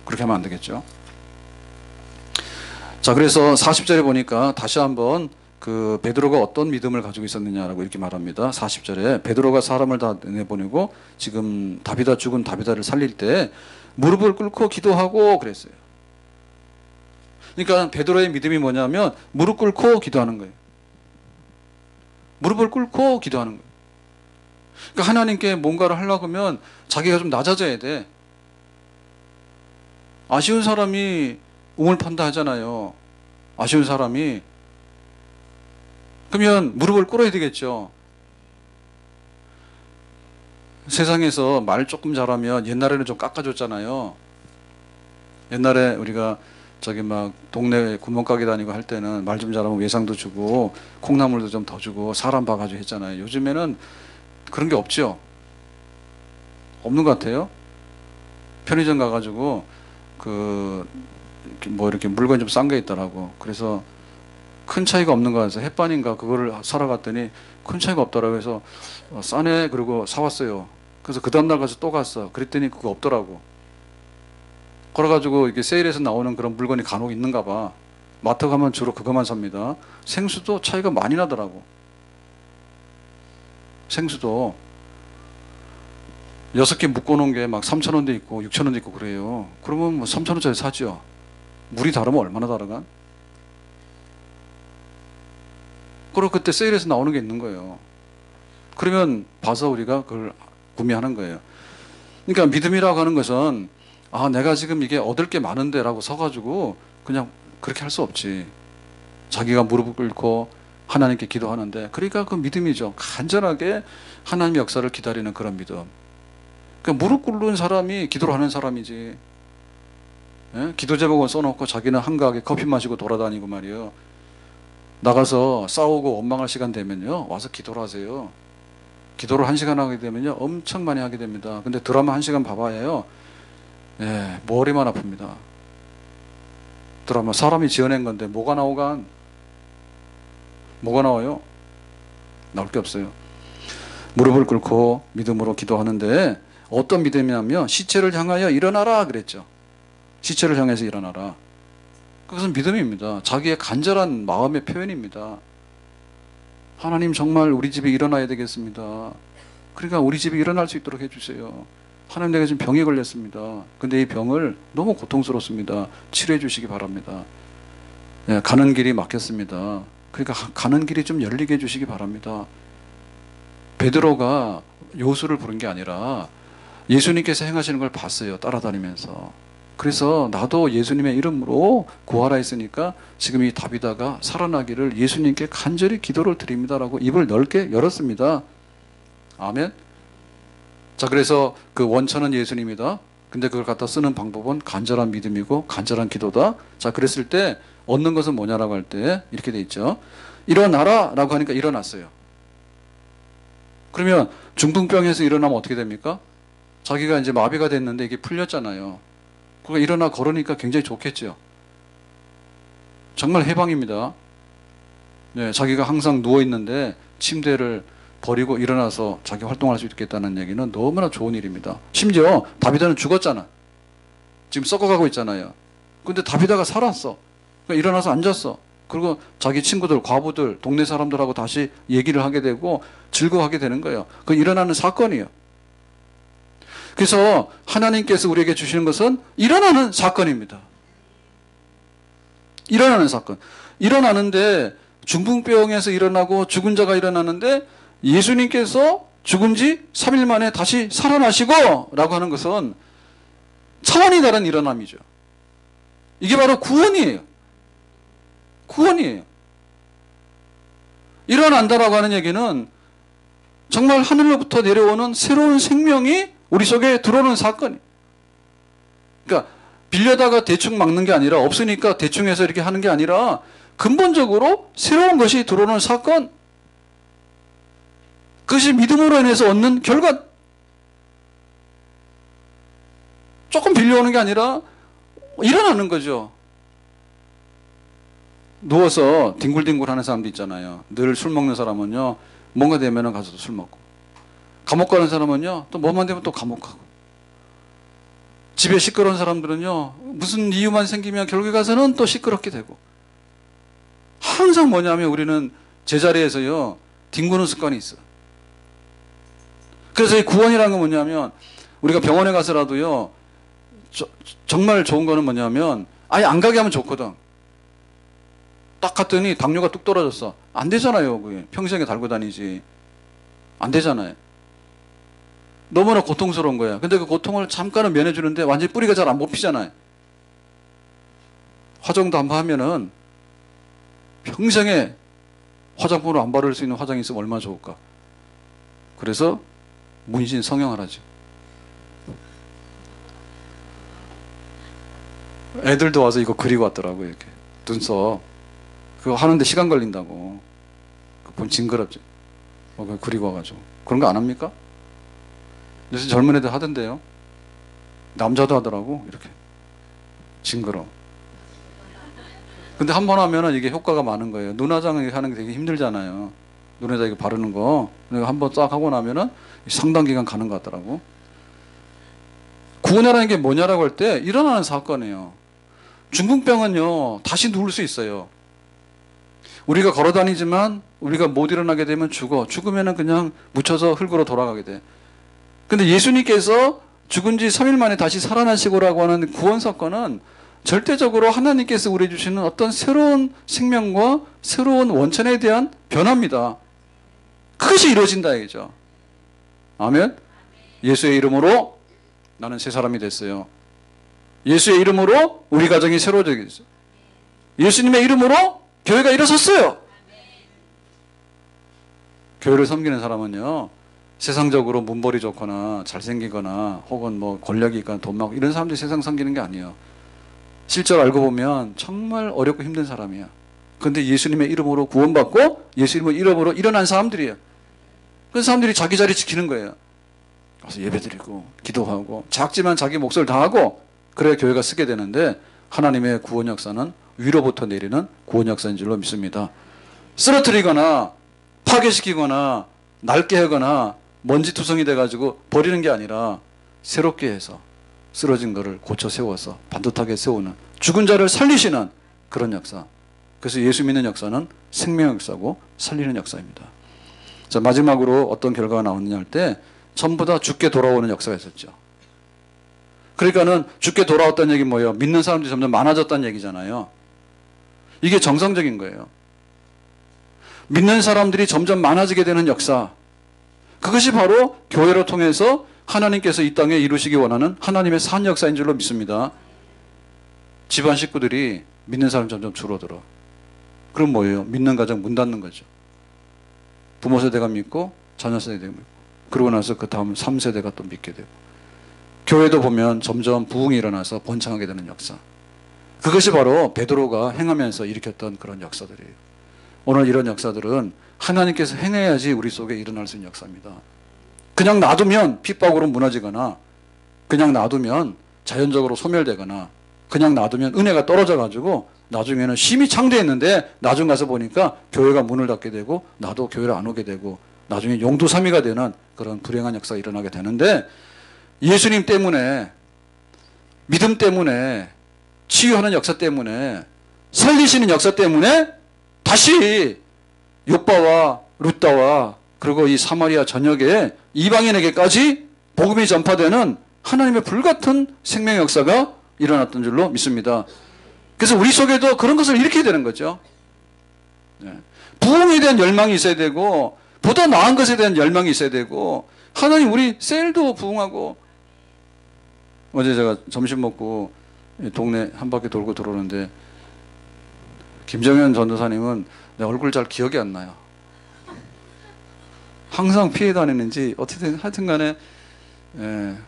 그렇게 하면 안 되겠죠. 자, 그래서 40절에 보니까 다시 한번 그 베드로가 어떤 믿음을 가지고 있었느냐라고 이렇게 말합니다. 40절에 베드로가 사람을 다 내보내고 지금 죽은 다비다를 살릴 때 무릎을 꿇고 기도하고 그랬어요. 그러니까 베드로의 믿음이 뭐냐면 무릎 꿇고 기도하는 거예요. 무릎을 꿇고 기도하는 거예요. 그러니까 하나님께 뭔가를 하려고 하면 자기가 좀 낮아져야 돼. 아쉬운 사람이 우물판다 하잖아요. 아쉬운 사람이. 그러면 무릎을 꿇어야 되겠죠. 세상에서 말 조금 잘하면 옛날에는 좀 깎아줬잖아요. 옛날에 우리가 저기 막 동네 구멍가게 다니고 할 때는 말 좀 잘하면 외상도 주고 콩나물도 좀 더 주고 사람 봐가지고 했잖아요. 요즘에는 그런 게 없죠. 없는 것 같아요. 편의점 가가지고 그 뭐 이렇게 물건 좀 싼 게 있더라고. 그래서 큰 차이가 없는 거 같아서 햇반인가 그거를 사러 갔더니 큰 차이가 없더라고요. 그래서 싸네 그러고 사왔어요. 그래서 그 다음날 가서 또 갔어. 그랬더니 그거 없더라고. 그래가지고 이게 세일에서 나오는 그런 물건이 간혹 있는가 봐. 마트 가면 주로 그것만 삽니다. 생수도 차이가 많이 나더라고. 생수도 6개 묶어놓은 게 막 3,000원도 있고 6,000원도 있고 그래요. 그러면 뭐 3,000원짜리 사죠. 물이 다르면 얼마나 다르간? 그리고 그때 세일에서 나오는 게 있는 거예요. 그러면 봐서 우리가 그걸 구매하는 거예요. 그러니까 믿음이라고 하는 것은 내가 지금 이게 얻을 게 많은데 라고 서가지고 그냥 그렇게 할 수 없지. 자기가 무릎을 꿇고 하나님께 기도하는데, 그러니까 그 믿음이죠. 간절하게 하나님의 역사를 기다리는 그런 믿음. 그러니까 무릎 꿇는 사람이 기도를 하는 사람이지. 예? 기도 제목을 써놓고 자기는 한가하게 커피 마시고 돌아다니고 말이에요. 나가서 싸우고 원망할 시간 되면요 와서 기도를 하세요. 기도를 1시간 하게 되면요 엄청 많이 하게 됩니다. 근데 드라마 1시간 봐봐야요 머리만 아픕니다. 드라마 사람이 지어낸 건데 뭐가 나오간? 뭐가 나와요? 나올 게 없어요. 무릎을 꿇고 믿음으로 기도하는데 어떤 믿음이냐면 시체를 향하여 일어나라 그랬죠. 시체를 향해서 일어나라. 그것은 믿음입니다. 자기의 간절한 마음의 표현입니다. 하나님 정말 우리 집에 일어나야 되겠습니다. 그러니까 우리 집에 일어날 수 있도록 해주세요. 하나님 내가 지금 병에 걸렸습니다. 근데 이 병을 너무 고통스럽습니다. 치료해 주시기 바랍니다. 가는 길이 막혔습니다. 그러니까 가는 길이 좀 열리게 해주시기 바랍니다. 베드로가 요수를 부른 게 아니라 예수님께서 행하시는 걸 봤어요. 따라다니면서. 그래서 나도 예수님의 이름으로 구하라 했으니까 지금 이 다비다가 살아나기를 예수님께 간절히 기도를 드립니다라고 입을 넓게 열었습니다. 아멘. 자, 그래서 그 원천은 예수님이다. 근데 그걸 갖다 쓰는 방법은 간절한 믿음이고 간절한 기도다. 자, 그랬을 때 얻는 것은 뭐냐라고 할 때 이렇게 돼 있죠. 일어나라 라고 하니까 일어났어요. 그러면 중풍병에서 일어나면 어떻게 됩니까? 자기가 이제 마비가 됐는데 이게 풀렸잖아요. 그러니까 일어나 걸으니까 굉장히 좋겠죠. 정말 해방입니다. 자기가 항상 누워있는데 침대를 버리고 일어나서 자기 활동할 수 있겠다는 얘기는 너무나 좋은 일입니다. 심지어 다비다는 죽었잖아. 지금 썩어가고 있잖아요. 근데 다비다가 살았어. 그러니까 일어나서 앉았어. 그리고 자기 친구들, 과부들, 동네 사람들하고 다시 얘기를 하게 되고 즐거워하게 되는 거예요. 그건 일어나는 사건이에요. 그래서 하나님께서 우리에게 주시는 것은 일어나는 사건입니다. 일어나는 사건. 일어나는데 중풍병에서 일어나고 죽은 자가 일어나는데 예수님께서 죽은 지 3일 만에 다시 살아나시고 라고 하는 것은 차원이 다른 일어남이죠. 이게 바로 구원이에요. 구원이에요. 일어난다라고 하는 얘기는 정말 하늘로부터 내려오는 새로운 생명이 우리 속에 들어오는 사건이에요. 그러니까 빌려다가 대충 막는 게 아니라 없으니까 대충 해서 이렇게 하는 게 아니라 근본적으로 새로운 것이 들어오는 사건. 그것이 믿음으로 인해서 얻는 결과. 조금 빌려오는 게 아니라 일어나는 거죠. 누워서 뒹굴뒹굴 하는 사람도 있잖아요. 늘 술 먹는 사람은요, 뭔가 되면 가서 술 먹고. 감옥 가는 사람은요, 또 뭐만 되면 또 감옥 가고. 집에 시끄러운 사람들은요, 무슨 이유만 생기면 결국에 가서는 또 시끄럽게 되고. 항상 뭐냐면 우리는 제자리에서요, 뒹구는 습관이 있어. 그래서 이 구원이라는 건 뭐냐면, 우리가 병원에 가서라도요, 정말 좋은 거는 뭐냐면, 아예 안 가게 하면 좋거든. 딱 갔더니 당뇨가 뚝 떨어졌어. 안 되잖아요. 그게. 평생에 달고 다니지. 안 되잖아요. 너무나 고통스러운 거야. 근데 그 고통을 잠깐은 면해주는데 완전히 뿌리가 잘 안 뽑히잖아요. 화장도 안 하면은 평생에 화장품으로 안 바를 수 있는 화장이 있으면 얼마나 좋을까. 그래서 문신 성형을 하죠. 애들도 와서 이거 그리고 왔더라고요. 이렇게 눈썹. 그거 하는데 시간 걸린다고. 보면 징그럽죠. 그거 그리고 와가지고. 그런 거 안 합니까? 요새 젊은 애들 하던데요. 남자도 하더라고. 이렇게. 징그러. 근데 한 번 하면은 이게 효과가 많은 거예요. 눈화장 하는 게 되게 힘들잖아요. 눈에다 이거 바르는 거. 한 번 쫙 하고 나면은 상당 기간 가는 것 같더라고. 구원이라는 게 뭐냐라고 할 때 일어나는 사건이에요. 중풍병은요, 다시 누울 수 있어요. 우리가 걸어 다니지만 우리가 못 일어나게 되면 죽어. 죽으면은 그냥 묻혀서 흙으로 돌아가게 돼. 근데 예수님께서 죽은 지 3일 만에 다시 살아나시고라고 하는 구원 사건은 절대적으로 하나님께서 우리 주시는 어떤 새로운 생명과 새로운 원천에 대한 변화입니다. 그것이 이루어진다 이거죠. 아멘. 예수의 이름으로 나는 새 사람이 됐어요. 예수의 이름으로 우리 가정이 새로워지게 됐어요. 예수님의 이름으로 교회가 일어섰어요. 교회를 섬기는 사람은요, 세상적으로 문벌이 좋거나 잘생기거나 혹은 뭐 권력이 있거나 돈 많고 이런 사람들이 세상 섬기는 게 아니에요. 실제로 알고 보면 정말 어렵고 힘든 사람이야. 그런데 예수님의 이름으로 구원받고 예수님의 이름으로 일어난 사람들이에요. 그 사람들이 자기 자리 지키는 거예요. 가서 예배드리고 기도하고 작지만 자기 몫을 다하고 그래야 교회가 쓰게 되는데, 하나님의 구원 역사는 위로부터 내리는 구원 역사인 줄로 믿습니다. 쓰러뜨리거나 파괴시키거나 낡게 하거나 먼지투성이 돼가지고 버리는 게 아니라 새롭게 해서 쓰러진 거를 고쳐 세워서 반듯하게 세우는, 죽은 자를 살리시는 그런 역사. 그래서 예수 믿는 역사는 생명 역사고 살리는 역사입니다. 자, 마지막으로 어떤 결과가 나오느냐 할 때 전부 다 죽게 돌아오는 역사가 있었죠. 그러니까는 죽게 돌아왔다는 얘기는 뭐예요? 믿는 사람들이 점점 많아졌다는 얘기잖아요. 이게 정상적인 거예요. 믿는 사람들이 점점 많아지게 되는 역사. 그것이 바로 교회를 통해서 하나님께서 이 땅에 이루시기 원하는 하나님의 산 역사인 줄로 믿습니다. 집안 식구들이 믿는 사람 점점 줄어들어. 그럼 뭐예요? 믿는 가정 문 닫는 거죠. 부모 세대가 믿고 자녀 세대가 믿고, 그러고 나서 그 다음 3세대가 또 믿게 되고, 교회도 보면 점점 부흥이 일어나서 번창하게 되는 역사. 그것이 바로 베드로가 행하면서 일으켰던 그런 역사들이에요. 오늘 이런 역사들은 하나님께서 행해야지 우리 속에 일어날 수 있는 역사입니다. 그냥 놔두면 핍박으로 무너지거나, 그냥 놔두면 자연적으로 소멸되거나, 그냥 놔두면 은혜가 떨어져가지고 나중에는 심히 창대했는데 나중 가서 보니까 교회가 문을 닫게 되고 나도 교회를 안 오게 되고 나중에 용두사미가 되는 그런 불행한 역사가 일어나게 되는데, 예수님 때문에, 믿음 때문에, 치유하는 역사 때문에, 살리시는 역사 때문에 다시 욥바와 룻다와 그리고 이 사마리아 전역에 이방인에게까지 복음이 전파되는 하나님의 불같은 생명 역사가 일어났던 줄로 믿습니다. 그래서 우리 속에도 그런 것을 일으켜야 되는 거죠. 부흥에 대한 열망이 있어야 되고, 보다 나은 것에 대한 열망이 있어야 되고, 하나님 우리 셀도 부흥하고. 어제 제가 점심 먹고 동네 한 바퀴 돌고 들어오는데 김정현 전도사님은 내 얼굴 잘 기억이 안 나요. 항상 피해 다니는지 어떻게든 하여튼 간에,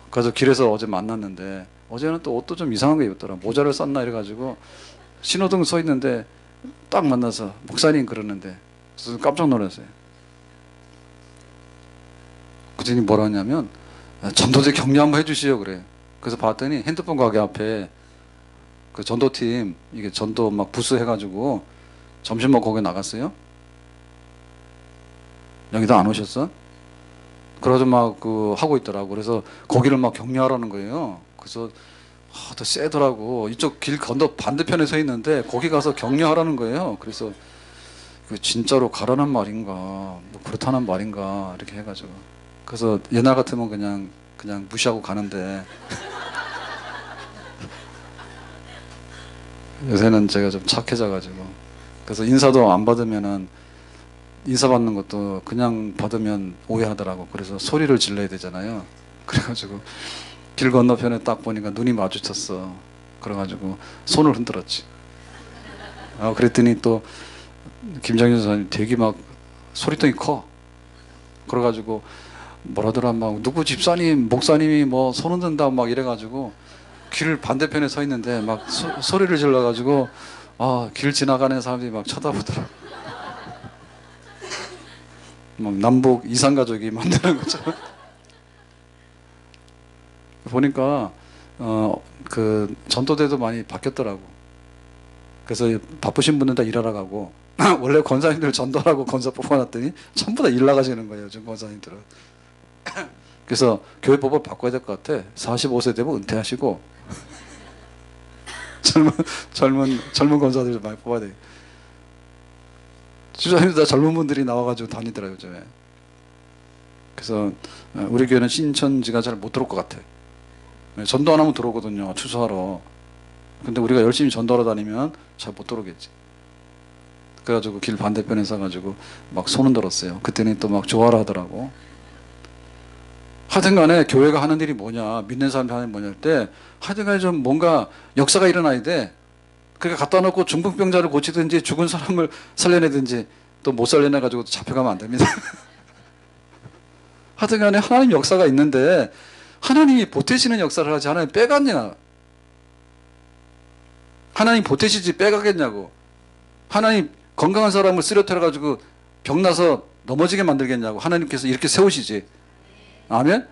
그래서 길에서 어제 만났는데 어제는 또 옷도 좀 이상한 거 입었더라. 모자를 썼나 이래가지고 신호등 서 있는데 딱 만나서 목사님 그러는데 그래서 깜짝 놀랐어요. 그랬더니 뭐라 하냐면 전도대 격려 한번 해주시오 그래. 그래서 봤더니 핸드폰 가게 앞에 그 전도팀 이게 전도 막 부스 해가지고 점심 먹고 거기 나갔어요. 여기도 안 오셨어? 그러죠 막 그 하고 있더라고. 그래서 거기를 막 격려하라는 거예요. 그래서 더 세더라고. 이쪽 길 건너 반대편에 서 있는데 거기 가서 격려하라는 거예요. 그래서 그 진짜로 가라는 말인가, 뭐 그렇다는 말인가 이렇게 해가지고. 그래서 옛날 같으면 그냥 무시하고 가는데 요새는 제가 좀 착해져가지고, 그래서 인사도 안 받으면은 인사 받는 것도 그냥 받으면 오해하더라고. 그래서 소리를 질러야 되잖아요. 그래가지고 길 건너편에 딱 보니까 눈이 마주쳤어. 그래가지고 손을 흔들었지. 그랬더니 또 김장현 선생님 되게 막 소리통이 커. 그래가지고 뭐라더라 막 누구 집사님 목사님이 뭐 손 흔든다 막 이래가지고 길 반대편에 서 있는데 막 소리를 질러가지고 길 지나가는 사람들이 막 쳐다보더라. 막 남북 이산가족이 만드는 것처럼. 보니까 그 전도대도 많이 바뀌었더라고. 그래서 바쁘신 분은 다 일하러 가고 원래 권사님들 전도하라고 권사 뽑아놨더니 전부 다 일 나가시는 거예요. 지금 권사님들은. 그래서 교회법을 바꿔야 될 것 같아. 45세 되면 은퇴하시고 젊은 권사들 많이 뽑아야 돼. 주장님도 다 젊은 분들이 나와가지고 다니더라고요, 요즘에. 그래서 우리 교회는 신천지가 잘 못 들어올 것 같아. 전도 안 하면 들어오거든요, 추수하러. 근데 우리가 열심히 전도하러 다니면 잘 못 들어오겠지. 그래가지고 길 반대편에 서가지고 막 손은 들었어요. 그때는 또 막 좋아라 하더라고. 하여튼 간에 교회가 하는 일이 뭐냐, 믿는 사람이 하는 일이 뭐냐 할 때, 하여튼 간에 좀 뭔가 역사가 일어나야 돼. 그러니까 갖다 놓고 중풍병자를 고치든지 죽은 사람을 살려내든지 또 못 살려내가지고 잡혀가면 안 됩니다. 하여튼 간에 하나님 역사가 있는데 하나님이 보태시는 역사를 하지 하나님 빼갔냐. 하나님 보태시지 빼가겠냐고. 하나님 건강한 사람을 쓰러뜨려가지고 병나서 넘어지게 만들겠냐고. 하나님께서 이렇게 세우시지. 아멘?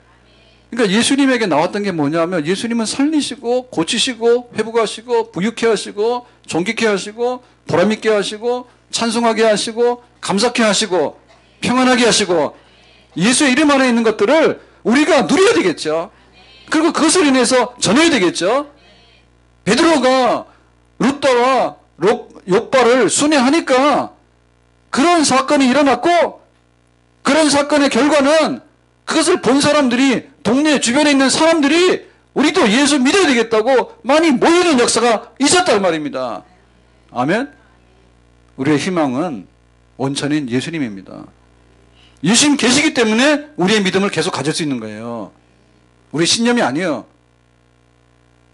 그러니까 예수님에게 나왔던 게 뭐냐면 예수님은 살리시고 고치시고 회복하시고 부유케 하시고 존귀케 하시고 보람있게 하시고 찬송하게 하시고 감사케 하시고 평안하게 하시고 예수의 이름 안에 있는 것들을 우리가 누려야 되겠죠. 그리고 그것을 인해서 전해야 되겠죠. 베드로가 룻다와 욥바를 순회하니까 그런 사건이 일어났고 그런 사건의 결과는 그것을 본 사람들이 동네 주변에 있는 사람들이 우리도 예수 믿어야 되겠다고 많이 모이는 역사가 있었단 말입니다. 아멘? 우리의 희망은 원천인 예수님입니다. 예수님 계시기 때문에 우리의 믿음을 계속 가질 수 있는 거예요. 우리 신념이 아니에요.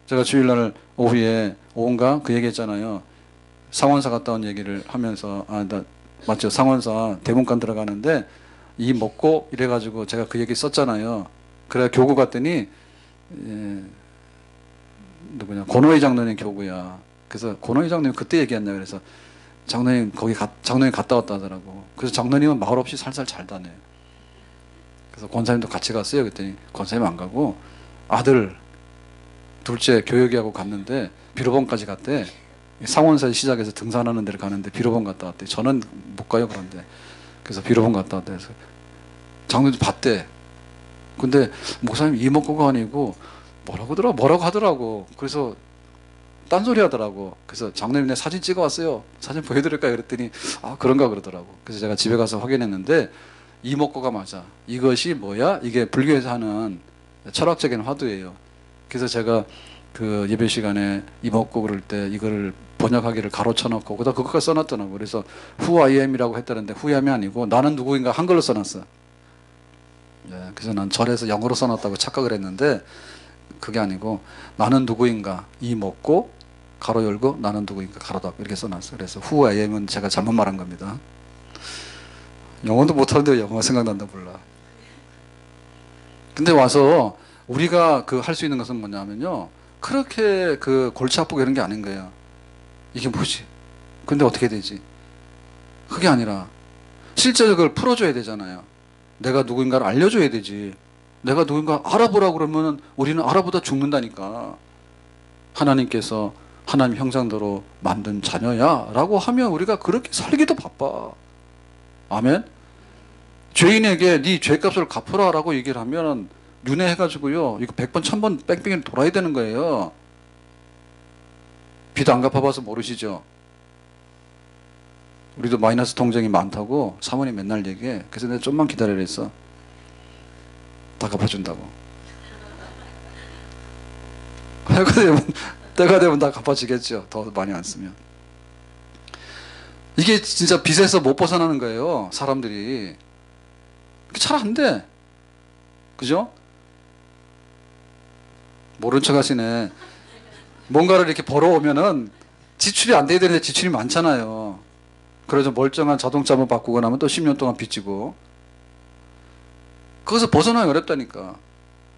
제가 주일날 오후인가 그 얘기했잖아요. 상원사 갔다 온 얘기를 하면서 맞죠? 상원사 대문간 들어가는데 이 먹고 이래가지고 제가 그 얘기 썼잖아요. 그래 교구 갔더니 누구냐 권호희 장로님 교구야. 그래서 권호희 장로님 그때 얘기했냐 그래서 장로님 장로님 갔다 왔다 하더라고. 그래서 장로님은 말 없이 살살 잘 다녀요. 그래서 권사님도 같이 갔어요. 그랬더니 권사님 안 가고 아들 둘째 교육이하고 갔는데 비로봉까지 갔대. 상원사 시작해서 등산하는 데를 가는데 비로봉 갔다 왔대. 저는 못 가요 그런데. 그래서 비로봉 갔다 왔대. 그래서 장로님도 봤대. 근데 목사님 이목구가 아니고 뭐라고 하더라고. 그래서 딴소리 하더라고. 그래서 장로님 내 사진 찍어 왔어요. 사진 보여드릴까요? 그랬더니 아 그런가 그러더라고. 그래서 제가 집에 가서 확인했는데 이목구가 맞아. 이것이 뭐야? 이게 불교에서 하는 철학적인 화두예요. 그래서 제가 그 예배 시간에 이목구 그럴 때 이거를 번역하기를 가로쳐 놓고 그다 그것까지 써놨더라고. 그래서 Who I am이라고 했다는데 Who I am이 아니고 나는 누구인가 한글로 써놨어. 예, 그래서 난 절에서 영어로 써놨다고 착각을 했는데 그게 아니고 나는 누구인가 이 먹고 가로 열고 나는 누구인가 가로 닫고 이렇게 써놨어요. 그래서 Who I am은 제가 잘못 말한 겁니다. 영어도 못하는데 영어가 생각난다 몰라. 근데 와서 우리가 그 할 수 있는 것은 뭐냐면요. 그렇게 그 골치 아프고 이런 게 아닌 거예요. 이게 뭐지? 근데 어떻게 되지? 그게 아니라 실제로 그걸 풀어줘야 되잖아요. 내가 누구인가를 알려줘야 되지. 내가 누군가 알아보라고 그러면 우리는 알아보다 죽는다니까. 하나님께서 하나님 형상대로 만든 자녀야 라고 하면 우리가 그렇게 살기도 바빠. 아멘? 죄인에게 네 죄값을 갚으라 라고 얘기를 하면 윤회해가지고요. 이거 100번 1000번 뺑뺑이 돌아야 되는 거예요. 빚 안 갚아봐서 모르시죠? 우리도 마이너스 통장이 많다고 사모님 맨날 얘기해. 그래서 내가 좀만 기다리라 했어. 다 갚아준다고. 때가 되면 다 갚아지겠죠. 더 많이 안 쓰면. 이게 진짜 빚에서 못 벗어나는 거예요. 사람들이. 잘 안 돼. 그죠? 모른 척 하시네. 뭔가를 이렇게 벌어오면은 지출이 안 돼야 되는데 지출이 많잖아요. 그래서 멀쩡한 자동차 한번 바꾸고 나면 또 10년 동안 빚지고. 거기서 벗어나기 어렵다니까.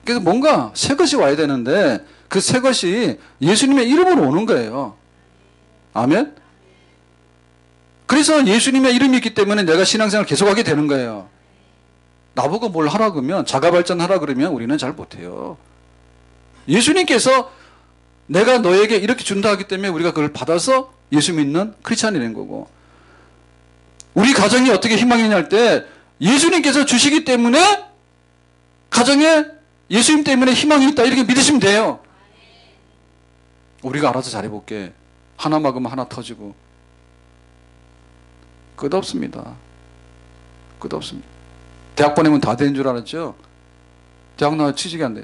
그래서 뭔가 새 것이 와야 되는데 그 새 것이 예수님의 이름으로 오는 거예요. 아멘? 그래서 예수님의 이름이 있기 때문에 내가 신앙생활을 계속하게 되는 거예요. 나보고 뭘 하라 그러면 자가발전하라 그러면 우리는 잘 못해요. 예수님께서 내가 너에게 이렇게 준다 하기 때문에 우리가 그걸 받아서 예수 믿는 크리스찬이 된 거고, 우리 가정이 어떻게 희망이 있냐 할 때 예수님께서 주시기 때문에 가정에 예수님 때문에 희망이 있다, 이렇게 믿으시면 돼요. 우리가 알아서 잘해볼게, 하나 막으면 하나 터지고, 끝없습니다. 끝없습니다. 대학 보내면 다 되는 줄 알았죠? 대학 나와 취직이 안 돼.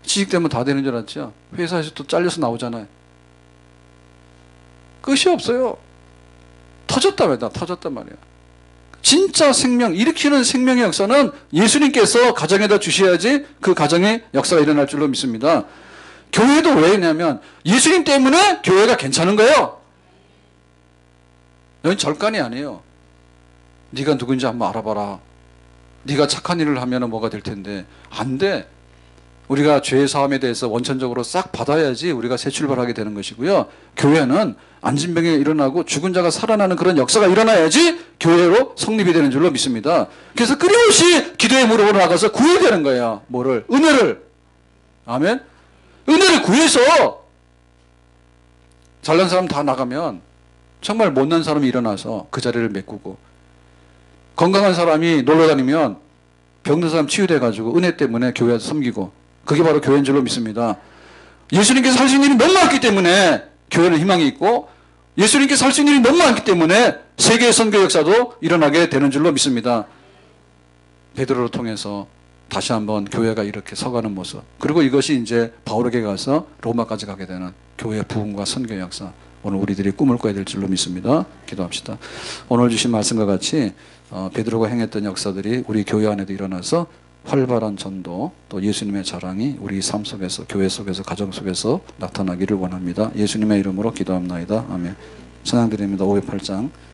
취직되면 다 되는 줄 알았죠? 회사에서 또 잘려서 나오잖아요. 끝이 없어요. 터졌다 말이야. 터졌단 말이야. 진짜 생명, 일으키는 생명의 역사는 예수님께서 가정에다 주셔야지 그 가정의 역사가 일어날 줄로 믿습니다. 교회도 왜 했냐면 예수님 때문에 교회가 괜찮은 거예요. 여기 절간이 아니에요. 네가 누군지 한번 알아봐라. 네가 착한 일을 하면 뭐가 될 텐데. 안 돼. 우리가 죄의 사함에 대해서 원천적으로 싹 받아야지 우리가 새 출발하게 되는 것이고요. 교회는 안진병이 일어나고 죽은 자가 살아나는 그런 역사가 일어나야지 교회로 성립이 되는 줄로 믿습니다. 그래서 끊임없이 기도의 무릎으로 나가서 구해야 되는 거예요. 뭐를? 은혜를. 아멘. 은혜를 구해서 잘난 사람 다 나가면 정말 못난 사람이 일어나서 그 자리를 메꾸고, 건강한 사람이 놀러 다니면 병든 사람 치유돼가지고 은혜 때문에 교회에서 섬기고, 그게 바로 교회인 줄로 믿습니다. 예수님께서 할 수 있는 일이 너무 많기 때문에 교회는 희망이 있고, 예수님께서 할 수 있는 일이 너무 많기 때문에 세계의 선교 역사도 일어나게 되는 줄로 믿습니다. 베드로를 통해서 다시 한번 교회가 이렇게 서가는 모습, 그리고 이것이 이제 바울에게 가서 로마까지 가게 되는 교회의 부흥과 선교 역사, 오늘 우리들이 꿈을 꿔야 될 줄로 믿습니다. 기도합시다. 오늘 주신 말씀과 같이 베드로가 행했던 역사들이 우리 교회 안에도 일어나서 활발한 전도, 또 예수님의 자랑이 우리 삶 속에서, 교회 속에서, 가정 속에서 나타나기를 원합니다. 예수님의 이름으로 기도합나이다. 아멘. 찬양드립니다. 508장.